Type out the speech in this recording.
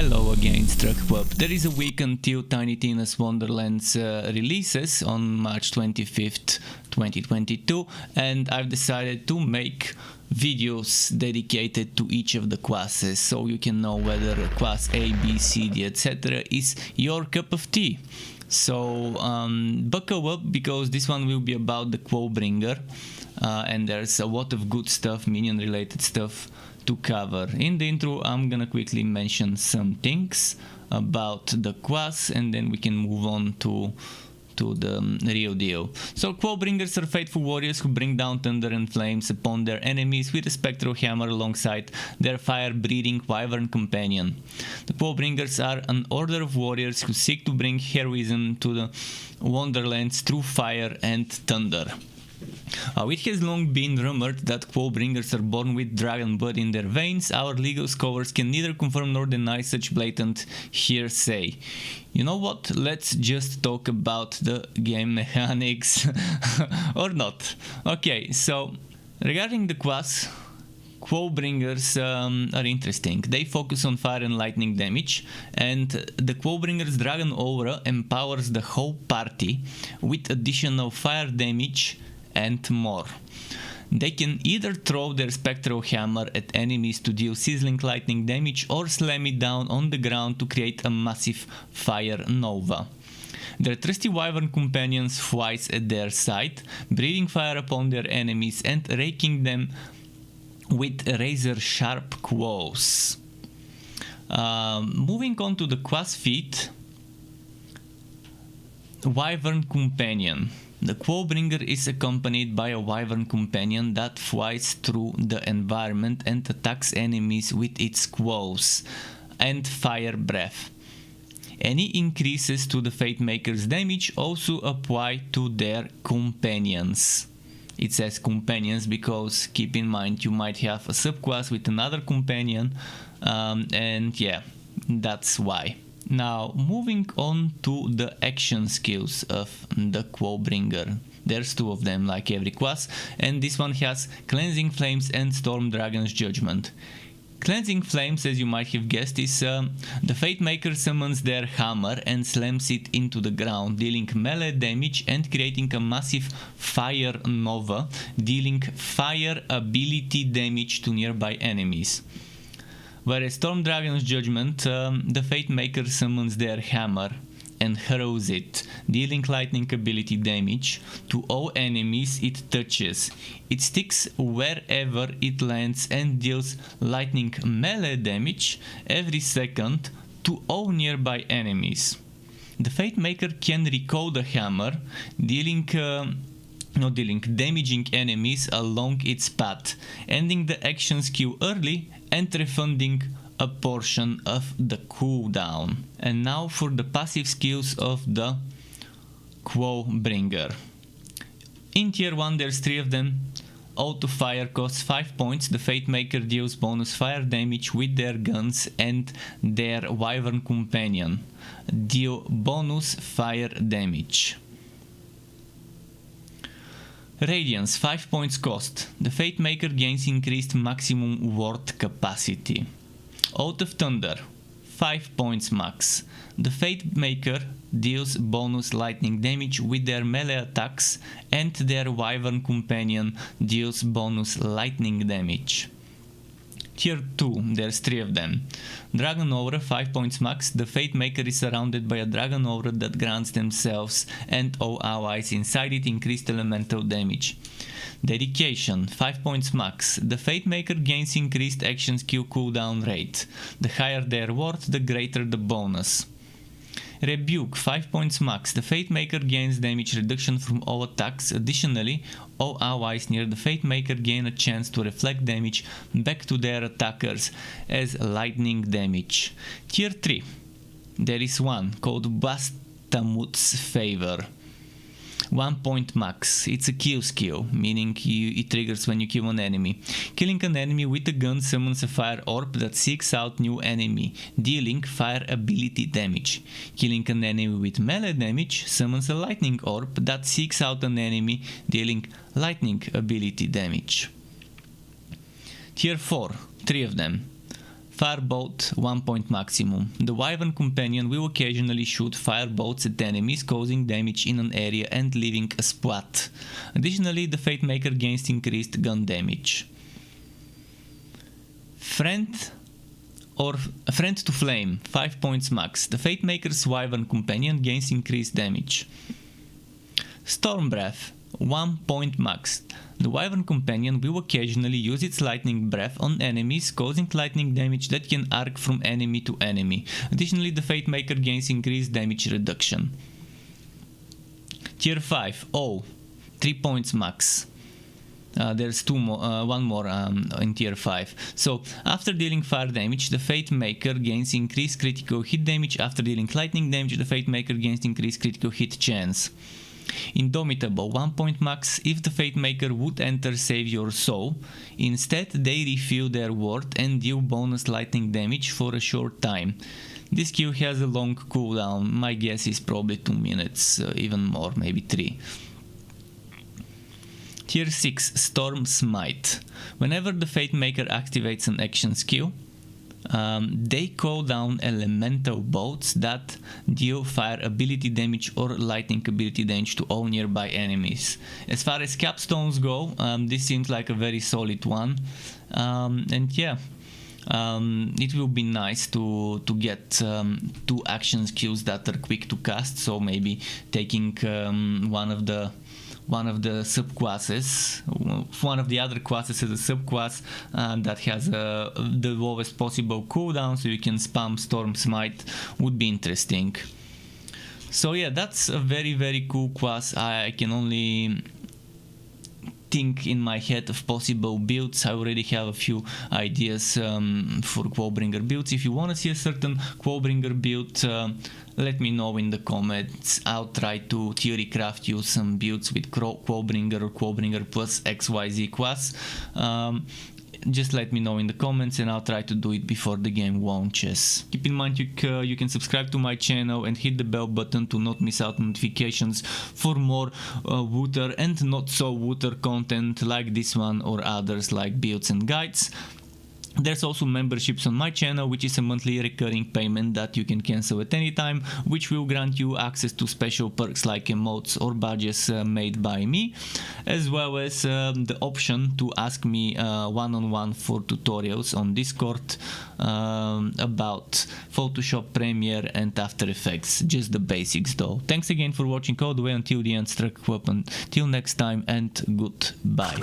Hello again, Struck. There is a week until Tiny Tina's Wonderlands releases on March 25th, 2022, and I've decided to make videos dedicated to each of the classes so you can know whether class A, B, C, D, etc. is your cup of tea. So buckle up, because this one will be about the Clawbringer, and there's a lot of good stuff, minion related stuff to cover. In the intro I'm gonna quickly mention some things about the class, and then we can move on to the real deal. So Clawbringers are faithful warriors who bring down thunder and flames upon their enemies with a spectral hammer alongside their fire-breathing Wyvern companion. The Clawbringers are an order of warriors who seek to bring heroism to the Wonderlands through fire and thunder. It has long been rumored that Clawbringers are born with dragon blood in their veins. Our legal scholars can neither confirm nor deny such blatant hearsay. You know what? Let's just talk about the game mechanics. Or not. Okay, so regarding the class, Clawbringers are interesting. They focus on fire and lightning damage, and the Clawbringer's Dragon Aura empowers the whole party with additional fire damage and more. They can either throw their spectral hammer at enemies to deal sizzling lightning damage, or slam it down on the ground to create a massive fire nova. Their trusty Wyvern companions flies at their side, breathing fire upon their enemies and raking them with razor sharp claws. Moving on to the class feat, Wyvern companion. The Clawbringer is accompanied by a Wyvern companion that flies through the environment and attacks enemies with its claws and fire breath. Any increases to the Fate Maker's damage also apply to their companions. It says companions because keep in mind you might have a subclass with another companion, and yeah, that's why. Now, moving on to the action skills of the Clawbringer. There's two of them like every class, and this one has Cleansing Flames and Storm Dragon's Judgment. Cleansing Flames, as you might have guessed, is the Fate Maker summons their hammer and slams it into the ground, dealing melee damage and creating a massive fire nova, dealing fire ability damage to nearby enemies. Whereas Storm Dragon's Judgment, the Fate Maker summons their hammer and hurls it, dealing lightning ability damage to all enemies it touches. It sticks wherever it lands and deals lightning melee damage every second to all nearby enemies. The Fate Maker can recall the hammer, damaging enemies along its path, ending the action skill early and refunding a portion of the cooldown. And now for the passive skills of the Clawbringer. In tier 1 there's 3 of them. Auto fire costs 5 points. The Fate Maker deals bonus fire damage with their guns, and their Wyvern companion deal bonus fire damage. Radiance, 5 points cost. The Fate Maker gains increased maximum ward capacity. Out of Thunder, 5 points max. The Fate Maker deals bonus lightning damage with their melee attacks, and their Wyvern companion deals bonus lightning damage. Tier 2, there's 3 of them. Dragon Aura, 5 points max. The Fate Maker is surrounded by a Dragon Aura that grants themselves and all allies inside it increased elemental damage. Dedication, 5 points max. The Fate Maker gains increased action skill cooldown rate. The higher their ward, the greater the bonus. Rebuke, 5 points max. The Fate Maker gains damage reduction from all attacks. Additionally, all allies near the Fate Maker gain a chance to reflect damage back to their attackers as lightning damage. Tier 3. There is one called Bastamut's Favor. 1 point max. It's a kill skill, meaning it triggers when you kill an enemy. Killing an enemy with a gun summons a fire orb that seeks out new enemy, dealing fire ability damage. Killing an enemy with melee damage summons a lightning orb that seeks out an enemy, dealing lightning ability damage. Tier 4, 3 of them. Firebolt 1 point maximum. The Wyvern companion will occasionally shoot firebolts at enemies, causing damage in an area and leaving a spot. Additionally, the Fate Maker gains increased gun damage. Friend to Flame 5 points max. The Fate Maker's Wyvern companion gains increased damage. Storm Breath 1 point max. The Wyvern companion will occasionally use its lightning breath on enemies, causing lightning damage that can arc from enemy to enemy. Additionally, the Fate Maker gains increased damage reduction. Tier 5 O 3 points max. There's one more in tier 5. So, after dealing fire damage, the Fate Maker gains increased critical hit damage. After dealing lightning damage, the Fate Maker gains increased critical hit chance. Indomitable 1 point max. If the Fate Maker would enter Save Your Soul, instead they refill their ward and deal bonus lightning damage for a short time. This skill has a long cooldown. My guess is probably 2 minutes, even more, maybe 3. Tier 6 Storm Smite. Whenever the Fate Maker activates an action skill, they call down elemental bolts that deal fire ability damage or lightning ability damage to all nearby enemies. As far as capstones go, this seems like a very solid one, and yeah, it will be nice to get 2 action skills that are quick to cast. So maybe taking one of the subclasses, one of the other classes as a subclass that has the lowest possible cooldown, so you can spam Storm Smite, would be interesting. So yeah, that's a very cool class. I can only think in my head of possible builds. I already have a few ideas for Clawbringer builds. If you want to see a certain Clawbringer build, let me know in the comments. I'll try to theory craft you some builds with Clawbringer or Clawbringer plus XYZ class. Just let me know in the comments and I'll try to do it before the game launches. Keep in mind you can subscribe to my channel and hit the bell button to not miss out notifications for more Wooter and not so Wooter content like this one or others like builds and guides. There's also memberships on my channel, which is a monthly recurring payment that you can cancel at any time, which will grant you access to special perks like emotes or badges made by me, as well as the option to ask me one-on-one for tutorials on Discord about Photoshop, Premiere and After Effects, just the basics though. Thanks again for watching all the way until the end. Struck weapon. Till next time and goodbye.